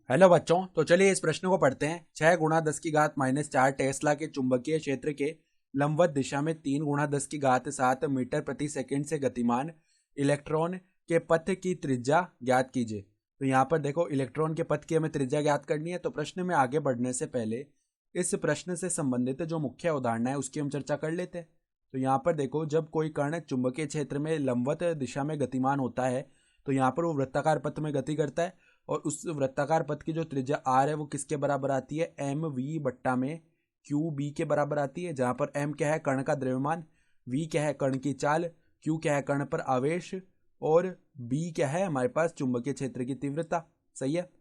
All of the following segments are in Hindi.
हेलो बच्चों, तो चलिए इस प्रश्न को पढ़ते हैं। 6 × 10⁻⁴ टेस्ला के चुंबकीय क्षेत्र के लंबवत दिशा में 3 × 10⁻⁷ मीटर प्रति सेकंड से गतिमान इलेक्ट्रॉन के पथ की त्रिज्या ज्ञात कीजिए। तो यहाँ पर देखो, इलेक्ट्रॉन के पथ की हमें त्रिज्या ज्ञात करनी है। तो प्रश्न में आगे बढ़ने से पहले इस प्रश्न से संबंधित जो मुख्य अवधारणा है उसकी हम चर्चा कर लेते हैं। तो यहाँ पर देखो, जब कोई कण चुंबकीय क्षेत्र में लंबवत दिशा में गतिमान होता है तो यहाँ पर वो वृत्ताकार पथ में गति करता है, और उस वृत्ताकार पथ की जो त्रिज्या आर है वो किसके बराबर आती है, एम वी बट्टा में क्यू बी के बराबर आती है। जहां पर एम क्या है, कण का द्रव्यमान, वी क्या है, कण की चाल, क्यू क्या है, कण पर आवेश, और बी क्या है, हमारे पास चुंबकीय क्षेत्र की तीव्रता। सही है।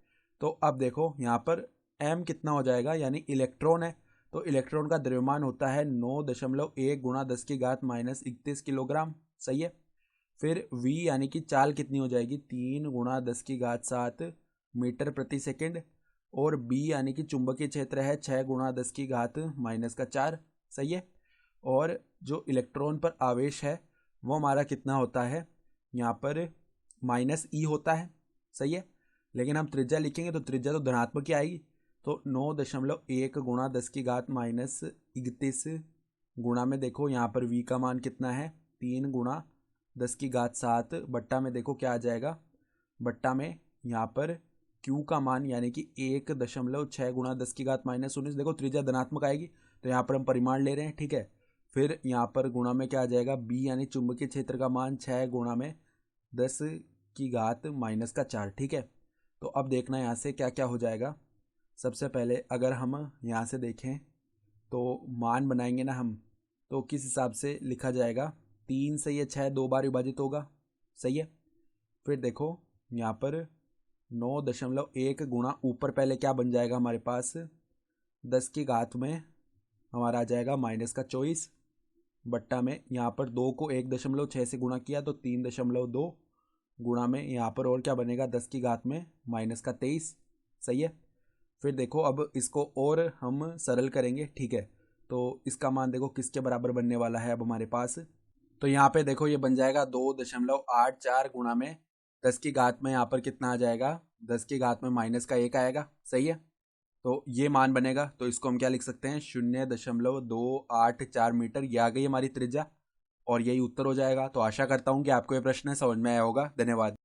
तो अब देखो यहाँ पर एम कितना हो जाएगा, यानी इलेक्ट्रॉन है। तो इलेक्ट्रॉन का द्रव्यमान होता है 9.1 × 10⁻⁻31 किलोग्राम। सही है। फिर v यानी कि चाल कितनी हो जाएगी, 3 × 10⁻⁷ मीटर प्रति सेकंड। और b यानी कि चुंबकीय क्षेत्र है 6 × 10⁻⁴। सही है। और जो इलेक्ट्रॉन पर आवेश है वो हमारा कितना होता है, यहाँ पर -e होता है। सही है। लेकिन हम त्रिज्या लिखेंगे तो त्रिज्या तो धनात्मक ही आएगी। तो 9.1 × 10⁻⁻31 गुणा में देखो यहाँ पर v का मान कितना है, 3 × 10⁻⁷ बट्टा में देखो क्या आ जाएगा, बट्टा में यहाँ पर q का मान यानी कि 1.6 × 10⁻⁻19। देखो त्रिज्या धनात्मक आएगी तो यहाँ पर हम परिमाण ले रहे हैं। ठीक है। फिर यहाँ पर गुणा में क्या आ जाएगा, b यानी चुंबकीय क्षेत्र का मान 6 × 10⁻⁻⁴। ठीक है। तो अब देखना यहाँ से क्या क्या हो जाएगा। सबसे पहले अगर हम यहाँ से देखें तो मान बनाएंगे ना हम, तो किस हिसाब से लिखा जाएगा, 3 से ये 6 2 बार विभाजित होगा। सही है। फिर देखो यहाँ पर 9.1 गुणा ऊपर पहले क्या बन जाएगा हमारे पास, 10 में हमारा आ जाएगा -24 बट्टा में यहाँ पर 2 को 1.6 से गुणा किया तो 3.2 गुणा में यहाँ पर और क्या बनेगा, 10 में -23। सही है। फिर देखो अब इसको और हम सरल करेंगे। ठीक है। तो इसका मान देखो किसके बराबर बनने वाला है अब हमारे पास। तो यहाँ पे देखो ये बन जाएगा 2.84 गुणा में 10 में यहाँ पर कितना आ जाएगा, 10 में -1 आएगा। सही है। तो ये मान बनेगा। तो इसको हम क्या लिख सकते हैं, 0.284 मीटर। ये आ गई हमारी त्रिज्या और यही उत्तर हो जाएगा। तो आशा करता हूँ कि आपको ये प्रश्न समझ में आया होगा। धन्यवाद।